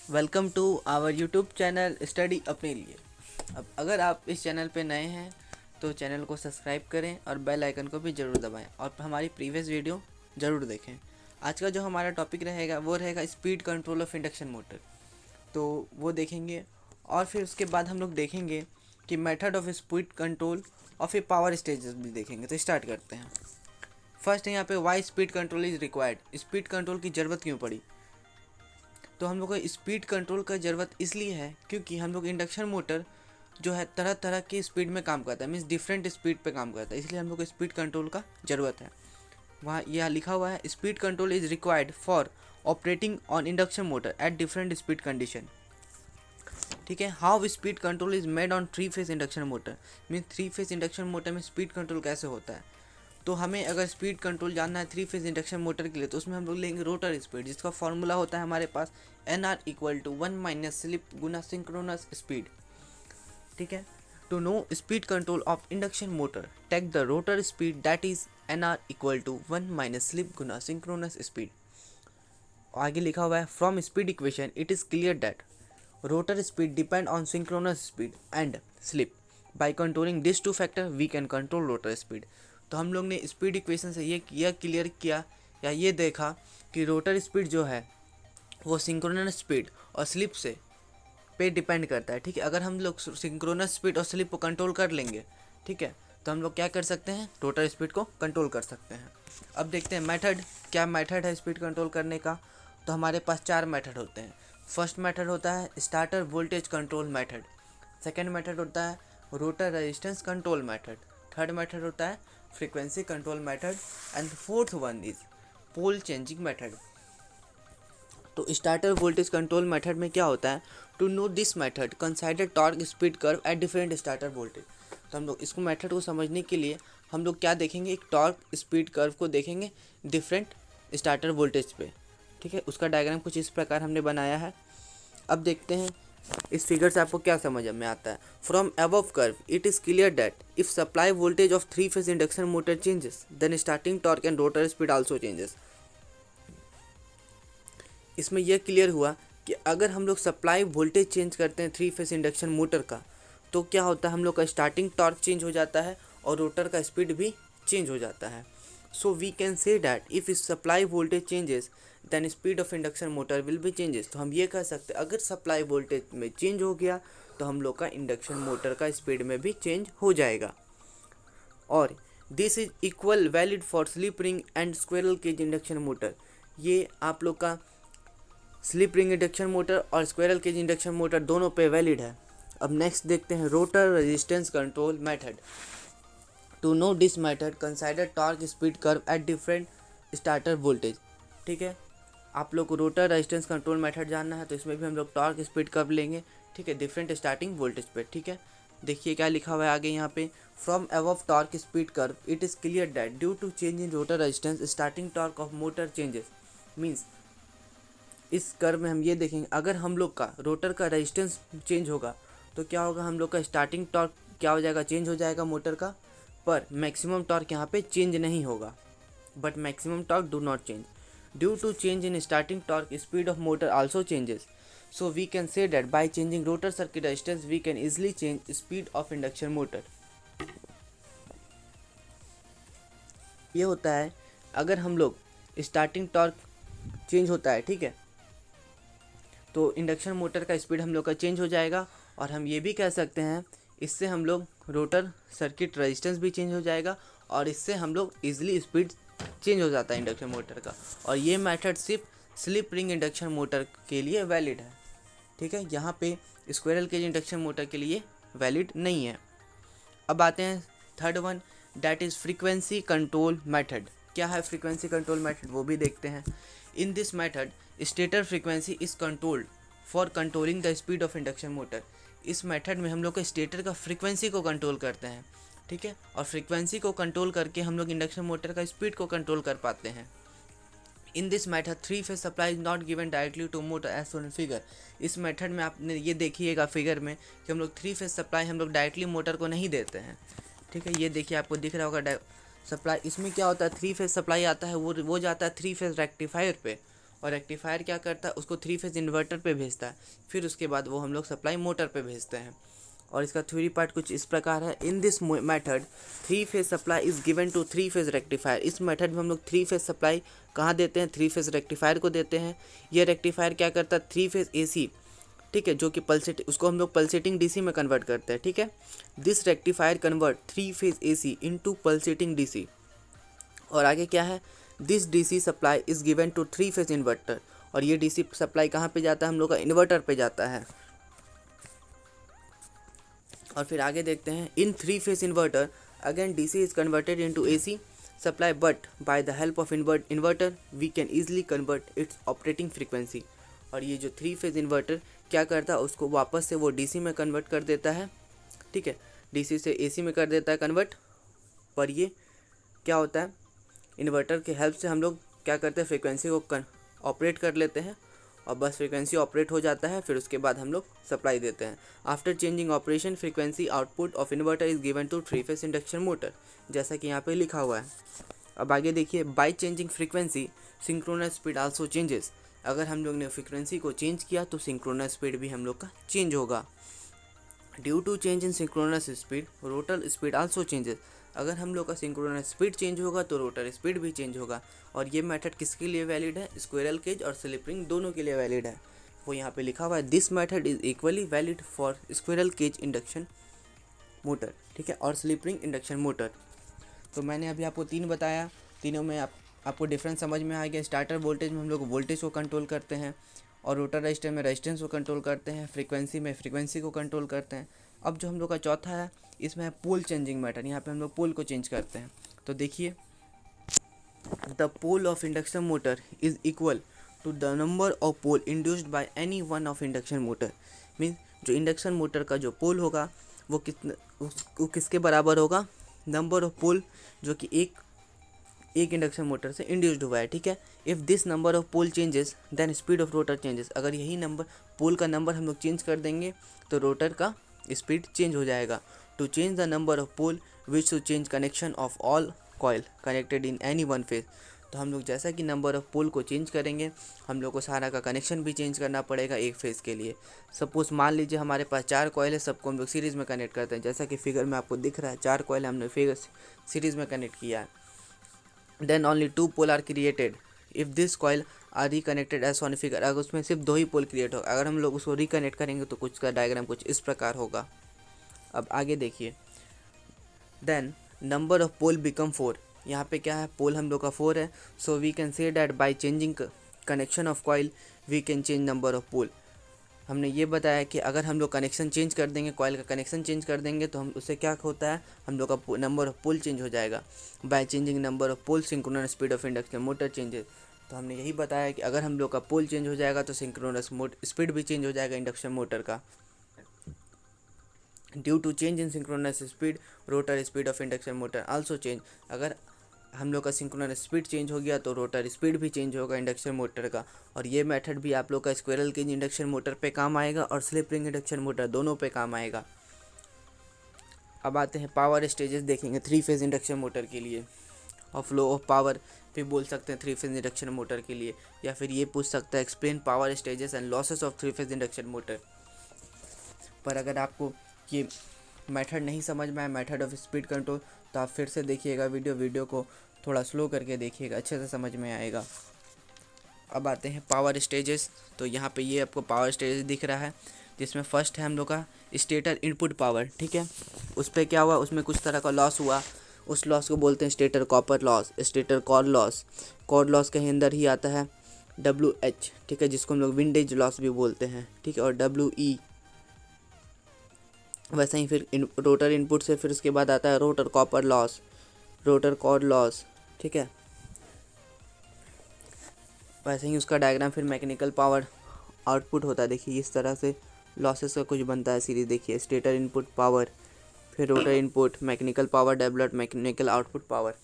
Welcome to our YouTube channel study अपने लिए। अब अगर आप इस चैनल पे नए हैं तो चैनल को सब्सक्राइब करें और बेल आइकन को भी ज़रूर दबाएं और हमारी प्रीवियस वीडियो ज़रूर देखें। आज का जो हमारा टॉपिक रहेगा वो रहेगा speed control of induction motor, तो वो देखेंगे। और फिर उसके बाद हम लोग देखेंगे कि method of speed control of a power stages भी देखेंगे। तो स्टार्ट करते हैं। फर्स्ट यहाँ पे why speed control is required, speed control की ज़रूरत क्यों पड़ी। तो हम लोग को स्पीड कंट्रोल का ज़रूरत इसलिए है क्योंकि हम लोग इंडक्शन मोटर जो है तरह तरह की स्पीड में काम करता है, मीन्स डिफरेंट स्पीड पे काम करता है, इसलिए हम लोग को स्पीड कंट्रोल का ज़रूरत है। वहाँ यह लिखा हुआ है speed control is required for operating on induction motor at different speed condition. ठीक है, how speed control is made on 3 phase induction motor, mean 3 phase induction motor में स्पीड कंट्रोल कैसे होता है। तो हमें अगर स्पीड कंट्रोल जानना है 3 फेज इंडक्शन मोटर के लिए, तो उसमें हम लोग लेंगे रोटर स्पीड, जिसका फॉर्मूला होता है हमारे पास NR इक्वल टू 1 - स्लिप गुना सिंक्रोनस स्पीड। ठीक है, to know speed control of induction motor take the rotor speed that is NR equal to 1 - slip गुना सिंक्रोनस स्पीड। आगे लिखा हुआ है from speed equation it is clear that rotor speed depend on synchronous speed and slip, by controlling this two factor we can control rotor speed. तो हम लोग ने speed equation से ये क्लियर किया या ये देखा कि रोटर स्पीड जो है वो सिंक्रोनस स्पीड और स्लिप से पे डिपेंड करता है। ठीक है, अगर हम लोग सिंक्रोनस स्पीड और स्लिप को कंट्रोल कर लेंगे, ठीक है, तो हम लोग क्या कर सकते हैं, रोटर स्पीड को कंट्रोल कर सकते हैं। अब देखते हैं मेथड, क्या मेथड है स्पीड कंट्रोल करने का। तो हमारे पास 4 मेथड होते हैं। फर्स्ट मेथड होता है starter voltage control method, second method होता है rotor resistance control method, third method होता है frequency control method and fourth one is pole changing method. तो स्टार्टर वोल्टेज कंट्रोल मेथड में क्या होता है, to know this method consider torque speed curve at different starter voltage. तो हम लोग इसको मेथड को समझने के लिए हम लोग क्या देखेंगे, एक टॉर्क स्पीड कर्व को देखेंगे डिफरेंट स्टार्टर वोल्टेज पे। ठीक है, उसका डायग्राम कुछ इस प्रकार हमने बनाया है। अब देखते हैं इस फिगर से आपको क्या समझ में आता है। From above curve it is clear that if supply voltage of 3 phase induction motor changes then starting torque and rotor speed also changes. इसमें यह क्लियर हुआ कि अगर हम लोग सप्लाई वोल्टेज चेंज करते हैं 3 फेज इंडक्शन मोटर का, तो क्या होता है, हम लोग का स्टार्टिंग टॉर्क चेंज हो जाता है और रोटर का स्पीड भी चेंज हो जाता है। So we can say that if supply voltage changes then speed of induction motor will be changes. तो हम ये कह सकते हैं अगर सप्लाई वोल्टेज में चेंज हो गया तो हम लोग का इंडक्शन मोटर का स्पीड में भी चेंज हो जाएगा। और this is equal valid for slip ring and squirrel cage induction motor. ये आप लोग का स्लिप रिंग इंडक्शन मोटर और स्क्विरल केज इंडक्शन मोटर दोनों पे वैलिड है। अब नेक्स्ट देखते हैं rotor resistance control method. To know this method consider torque speed curve at different starter voltage. ठीक है, आप लोग को रोटर रेजिस्टेंस कंट्रोल मेथड जानना है तो इसमें भी हम लोग टॉर्क स्पीड कर्व लेंगे। ठीक है, डिफरेंट स्टार्टिंग वोल्टेज पे। ठीक है, देखिए क्या लिखा हुआ है आगे यहाँ पे, from above torque speed curve it is clear that due to change in rotor resistance starting torque of motor changes. Means इस कर्व में हम ये देखेंगे अगर हम लोग का रोटर का रेजिस्टेंस चेंज होगा तो क्या होगा, हम लोग का स्टार्टिंग टॉर्क क्या हो जाएगा, चेंज हो जाएगा मोटर का, पर मैक्सिमम टॉर्क यहाँ पे चेंज नहीं होगा। But maximum torque do not change due to change in starting torque speed of motor also changes. So we can say that by changing rotor circuit resistance we can easily change speed of induction motor. ये होता है अगर हम लोग starting torque change होता है, ठीक है, तो इंडक्शन मोटर का स्पीड हम लोग का चेंज हो जाएगा। और हम ये भी कह सकते हैं इससे हम लोग रोटर सर्किट रेजिस्टेंस भी चेंज हो जाएगा और इससे हम लोग इजीली स्पीड चेंज हो जाता है इंडक्शन मोटर का। और ये मेथड सिर्फ स्लिप रिंग इंडक्शन मोटर के लिए वैलिड है। ठीक है, यहाँ पे स्क्विरल केज इंडक्शन मोटर के लिए वैलिड नहीं है। अब आते हैं third one, that is frequency control method. क्या है फ्रीक्वेंसी कंट्रोल मेथड, वो भी देखते हैं। In this method stator frequency is controlled for controlling the speed of induction motor. इस मेथड में हम लोग स्टेटर का फ्रीक्वेंसी को कंट्रोल करते हैं। ठीक है, और फ्रीक्वेंसी को कंट्रोल करके हम लोग इंडक्शन मोटर का स्पीड को कंट्रोल कर पाते हैं। In this method 3 phase supply is not given directly to motor as shown figure. इस मेथड में आपने ये देखिएगा फिगर में कि हम लोग 3 फेज सप्लाई हम लोग डायरेक्टली मोटर को नहीं देते हैं। ठीक है, ये देखिए आपको दिख रहा होगा सप्लाई। इसमें क्या होता है, 3 फेज सप्लाई आता है वो जाता है 3 फेज रेक्टिफायर पे और रेक्टिफायर क्या करता है, उसको 3 फेज़ इन्वर्टर पे भेजता है, फिर उसके बाद वो हम लोग सप्लाई मोटर पे भेजते हैं। और इसका थ्योरी पार्ट कुछ इस प्रकार है। In this method 3 phase supply is given to 3 phase rectifier. इस मेथड में हम लोग 3 फेज सप्लाई कहाँ देते हैं, 3 फेज रेक्टिफायर को देते हैं। ये रेक्टिफायर क्या करता है, 3 फेज AC, ठीक है, जो कि पल्सेटिंग, उसको हम लोग पल्सेटिंग DC में कन्वर्ट करते हैं, ठीक है। This rectifier convert 3 phase AC into pulsating DC। और आगे क्या है, this DC supply is given to 3 phase inverter. और ये DC सप्लाई कहाँ पे जाता है, हम लोग का इन्वर्टर पे जाता है। और फिर आगे देखते हैं, in 3 phase inverter again DC is converted into AC supply, but by the help of inverter we can easily convert its operating frequency. और ये जो 3 फेज इन्वर्टर क्या करता है, उसको वापस से वो DC में कन्वर्ट कर देता है, ठीक है, DC से AC में कर देता है कन्वर्ट। पर ये क्या होता है, इन्वर्टर के हेल्प से हम लोग क्या करते हैं, फ्रीक्वेंसी को ऑपरेट कर लेते हैं, और बस फ्रीक्वेंसी ऑपरेट हो जाता है, फिर उसके बाद हम लोग सप्लाई देते हैं। After changing operation frequency output of inverter is given to 3 phase induction motor, जैसा कि यहाँ पे लिखा हुआ है। अब आगे देखिए, by changing frequency synchronous speed also changes. अगर हम लोग ने फ्रीक्वेंसी को चेंज किया तो सिंक्रोनस स्पीड भी हम लोग का चेंज होगा। Due to change in synchronous speed rotor speed also changes. अगर हम लोग का सिंक्रोनस स्पीड चेंज होगा तो रोटर स्पीड भी चेंज होगा। और ये मेथड किसके लिए वैलिड है, स्क्विरल केज और स्लिप रिंग दोनों के लिए वैलिड है। वो यहाँ पे लिखा हुआ है, this method is equally valid for squirrel cage induction motor, ठीक है, और स्लिप रिंग इंडक्शन मोटर। तो मैंने अभी आपको 3 बताया, तीनों में आपको डिफरेंस समझ में आ गया। स्टार्टर वोल्टेज में हम लोग वोल्टेज को कंट्रोल करते हैं, और रोटर रजिस्टर में रेजिस्टेंस को कंट्रोल करते हैं, फ्रीक्वेंसी में फ्रीक्वेंसी को कंट्रोल करते हैं। अब जो हम लोग का चौथा है, इसमें है पोल चेंजिंग मैटर। यहाँ पे हम लोग पोल को चेंज करते हैं। तो देखिए, the pole of induction motor is equal to the number of pole induced by any one of induction motor. Means जो इंडक्शन मोटर का जो पोल होगा वो किसके बराबर होगा, नंबर ऑफ पोल जो कि एक इंडक्शन मोटर से इंड्यूस्ड हुआ है, ठीक है। If this number of pole changes then speed of rotor changes. अगर यही नंबर पोल का नंबर हम लोग चेंज कर देंगे तो रोटर का स्पीड चेंज हो जाएगा। To change the number of pole which to change connection of all coil connected in any one phase. तो हम लोग जैसा कि नंबर ऑफ पोल को चेंज करेंगे, हम लोग को सारा का कनेक्शन भी चेंज करना पड़ेगा एक फेज़ के लिए। सपोज मान लीजिए हमारे पास 4 कॉइल है, सबको हम लोग सीरीज़ में कनेक्ट करते हैं, जैसा कि फिगर में आपको दिख रहा है, 4 कॉइल हमने फिगर सीरीज़ में कनेक्ट किया है। Then only 2 pole are created if this coil are reconnected as on figure. अगर उसमें सिर्फ 2 ही पोल क्रिएट होगा, अगर हम लोग उसको रिकनेक्ट करेंगे तो कुछ का डायग्राम कुछ इस प्रकार होगा। अब आगे देखिए, then number of pole become 4। यहाँ पे क्या है, पोल हम लोग का 4 है। So we can say that by changing connection of coil we can change number of pole. हमने ये बताया कि अगर हम लोग कनेक्शन चेंज कर देंगे, कॉइल का कनेक्शन चेंज कर देंगे, तो हम उससे क्या होता है, हम लोग का नंबर ऑफ पोल चेंज हो जाएगा। By changing number of pole synchronous speed of induction motor changes. तो हमने यही बताया कि अगर हम लोग का पोल चेंज हो जाएगा तो सिंक्रोनस स्पीड भी चेंज हो जाएगा इंडक्शन मोटर का। Due to change in synchronous speed rotor speed of induction motor also change. अगर हम लोग का सिंक्रोनस स्पीड चेंज हो गया तो रोटर स्पीड भी चेंज होगा इंडक्शन मोटर का। और ये मेथड भी आप लोग का स्क्विरल केज इंडक्शन मोटर पे काम आएगा और स्लिप रिंग इंडक्शन मोटर दोनों पे काम आएगा। अब आते हैं पावर स्टेजेस देखेंगे 3 फेज इंडक्शन मोटर के लिए, और फ्लो ऑफ पावर भी बोल सकते हैं 3 फेज इंडक्शन मोटर के लिए, या फिर ये पूछ सकता है explain power stages and losses of 3 phase induction motor. पर अगर आपको ये मेथड नहीं समझ में आए, मेथड ऑफ स्पीड कंट्रोल, तो आप फिर से देखिएगा वीडियो को थोड़ा स्लो करके देखिएगा, अच्छे से समझ में आएगा। अब आते हैं पावर स्टेजेस। तो यहाँ पे ये आपको पावर स्टेजेस दिख रहा है, जिसमें फर्स्ट है हम लोग का स्टेटर इनपुट पावर, ठीक है। उस पर क्या हुआ, उसमें कुछ तरह का लॉस हुआ, उस लॉस को बोलते हैं stator copper loss, stator core loss. Core loss के अंदर ही आता है WH, ठीक है, जिसको हम लोग विंडेज लॉस भी बोलते हैं, ठीक है, और WE। वैसे ही फिर रोटर इनपुट से फिर उसके बाद आता है rotor copper loss, rotor core loss, ठीक है। वैसे ही उसका डायग्राम फिर मैकेनिकल पावर आउटपुट होता है। देखिए इस तरह से लॉसेस का कुछ बनता है सीरीज। देखिए स्टेटर इनपुट पावर, फिर rotor input, mechanical power developed, mechanical output power.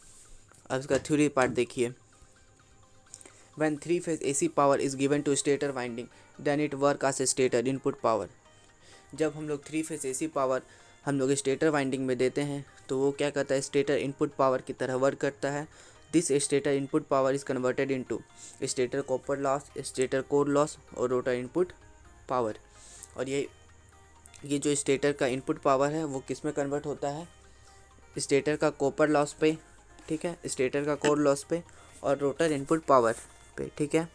अब इसका थ्योरी पार्ट देखिए। When 3 phase AC power is given to stator winding then it work as stator input power. जब हम लोग 3 फेज AC पावर हम लोग stator winding में देते हैं तो वो क्या करता है, स्टेटर इनपुट पावर की तरह वर्क करता है। This stator input power is converted into stator copper loss, stator core loss और रोटर इनपुट पावर। और ये जो स्टेटर का इनपुट पावर है वो किस में कन्वर्ट होता है, स्टेटर का कॉपर लॉस पे, ठीक है, स्टेटर का कोर लॉस पे और रोटर इनपुट पावर पे, ठीक है।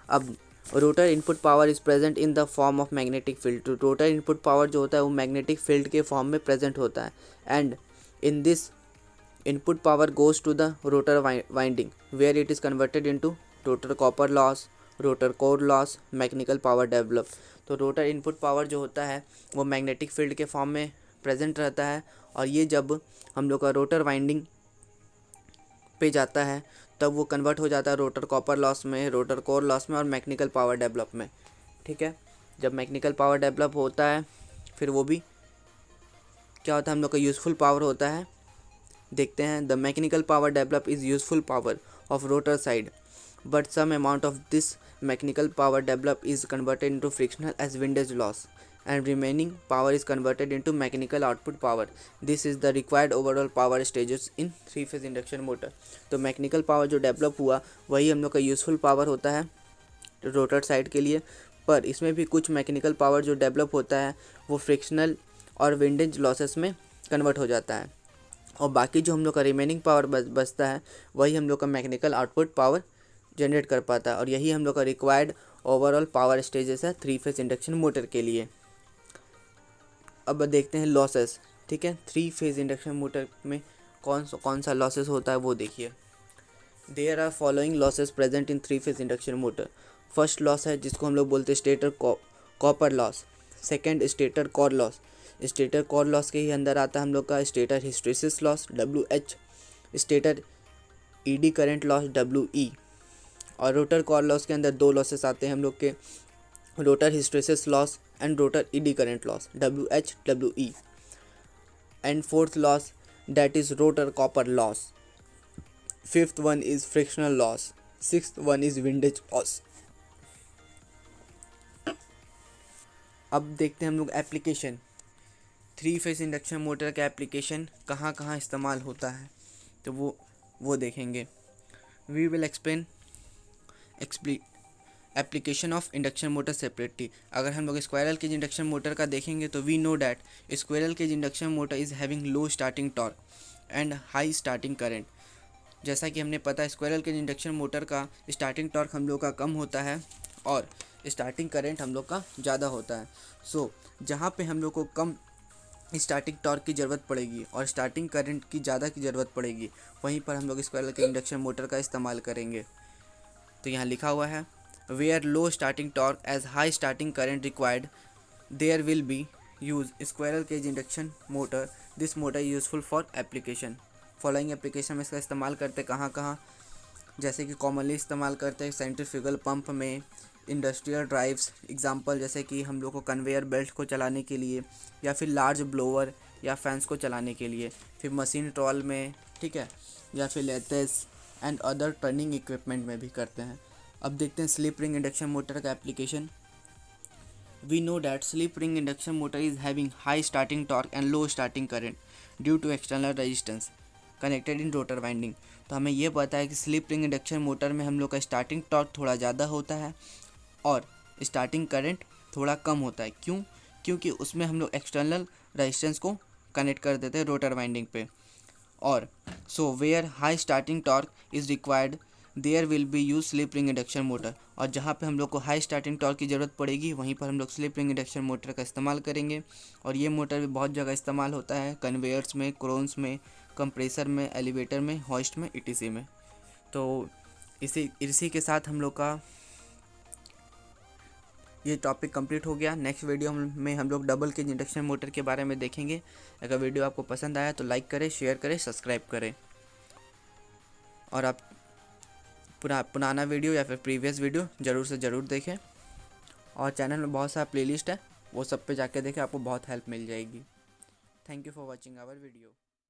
अब rotor input power is present in the form of magnetic field. तो रोटर इनपुट पावर जो होता है वो मैग्नेटिक फील्ड के फॉर्म में प्रेजेंट होता है। And in this input power goes to the rotor winding where it is converted into rotor copper loss, rotor core loss, mechanical power develop. तो rotor input power जो होता है वो magnetic field के form में present रहता है और ये जब हम लोग का रोटर वाइंडिंग पे जाता है तब वो कन्वर्ट हो जाता है रोटर कॉपर लॉस में, रोटर कोर लॉस में और मैकेनिकल पावर डेवलप में, ठीक है। जब मैकेनिकल पावर डेवलप होता है फिर वो भी क्या होता है, हम लोग का यूज़फुल पावर होता है। देखते हैं, the mechanical power develop is useful power of rotor side but some amount of this mechanical power develop is converted into frictional as windage loss and remaining power is converted into mechanical output power. This is the required overall power stages in 3-phase induction motor. तो mechanical power जो develop हुआ वही हम लोग का useful power होता है rotor side के लिए, पर इसमें भी कुछ मैकेनिकल पावर जो डेवलप होता है वो फ्रिक्शनल और विंडेज लॉसेस में कन्वर्ट हो जाता है और बाकी जो हम लोग का रिमेनिंग पावर बचता है वही हम लोग का मैकेनिकल आउटपुट पावर जनरेट कर पाता है और यही हम लोग का रिक्वायर्ड ओवरऑल पावर स्टेजेस है 3-phase इंडक्शन मोटर के लिए। अब देखते हैं लॉसेस, ठीक है। 3-phase इंडक्शन मोटर में कौन सा लॉसेस होता है वो देखिए। There are following losses present in 3-phase induction motor. First loss है जिसको हम लोग बोलते हैं stator copper loss. Second stator core loss. Stator core loss के ही अंदर आता है हम लोग का stator hysteresis loss WH, stator ED current loss WE और रोटर कोर लॉस के अंदर दो लॉसेस आते हैं हम लोग के, rotor hysteresis loss and rotor ED current loss WH WE, and fourth loss that is rotor copper loss, fifth one is frictional loss, sixth one is windage loss। अब देखते हैं हम लोग एप्लीकेशन, 3-phase इंडक्शन मोटर का application कहाँ कहाँ इस्तेमाल होता है तो वो देखेंगे। We will explain application of induction motor separately. अगर हम लोग स्क्वायरल केज इंडक्शन मोटर का देखेंगे तो we know that squirrel cage induction motor is having low starting torque and high starting current. जैसा कि हमने पता स्क्वायरल केज इंडक्शन मोटर का स्टार्टिंग टॉर्क हम लोग का कम होता है और स्टार्टिंग करंट हम लोग का ज़्यादा होता है। सो जहाँ पे हम लोग को कम स्टार्टिंग टॉर्क की ज़रूरत पड़ेगी और स्टार्टिंग करंट की ज़्यादा की ज़रूरत पड़ेगी वहीं पर हम लोग स्क्वायरल केज इंडक्शन मोटर का इस्तेमाल करेंगे। तो यहाँ लिखा हुआ है where low starting torque as high starting current required there will be use squirrel cage induction motor. This motor is useful for application following application में इसका इस्तेमाल करते कहाँ कहाँ, जैसे कि कॉमनली इस्तेमाल करते हैं सेंट्रीफ्यूगल पंप में, इंडस्ट्रियल ड्राइव्स एग्जांपल जैसे कि हम लोग को कन्वेयर बेल्ट को चलाने के लिए या फिर लार्ज ब्लोअर या फैंस को चलाने के लिए, फिर मशीन ट्रॉल में, ठीक है, या फिर lathes and other turning equipment में भी करते हैं। अब देखते हैं स्लिप रिंग इंडक्शन मोटर का application. We know that slip ring induction motor is having high starting torque and low starting current due to external resistance connected in rotor winding. तो हमें यह पता है कि स्लिप रिंग इंडक्शन मोटर में हम लोग का स्टार्टिंग टॉर्क थोड़ा ज़्यादा होता है और स्टार्टिंग करंट थोड़ा कम होता है। क्यों? क्योंकि उसमें हम लोग एक्सटर्नल रेजिस्टेंस को कनेक्ट कर देते हैं रोटर वाइंडिंग पे। और so where high starting torque is required there will be use slip ring induction motor. और जहाँ पे हम लोग को हाई स्टार्टिंग टॉर्क की ज़रूरत पड़ेगी वहीं पर हम लोग स्लिप रिंग इंडक्शन मोटर का इस्तेमाल करेंगे। और ये मोटर भी बहुत जगह इस्तेमाल होता है, कन्वेयर्स में, क्रोन्स में, कंप्रेसर में, एलिवेटर में, हॉइस्ट में, ETC में। तो इसी के साथ हम लोग का ये टॉपिक कंप्लीट हो गया। नेक्स्ट वीडियो में हम लोग डबल केज इंडक्शन मोटर के बारे में देखेंगे। अगर वीडियो आपको पसंद आया तो लाइक करें, शेयर करें, सब्सक्राइब करें और आप पुराना वीडियो या फिर प्रीवियस वीडियो ज़रूर से ज़रूर देखें। और चैनल में बहुत सारा प्लेलिस्ट है, वो सब पे जाके देखें, आपको बहुत हेल्प मिल जाएगी। Thank you for watching our video.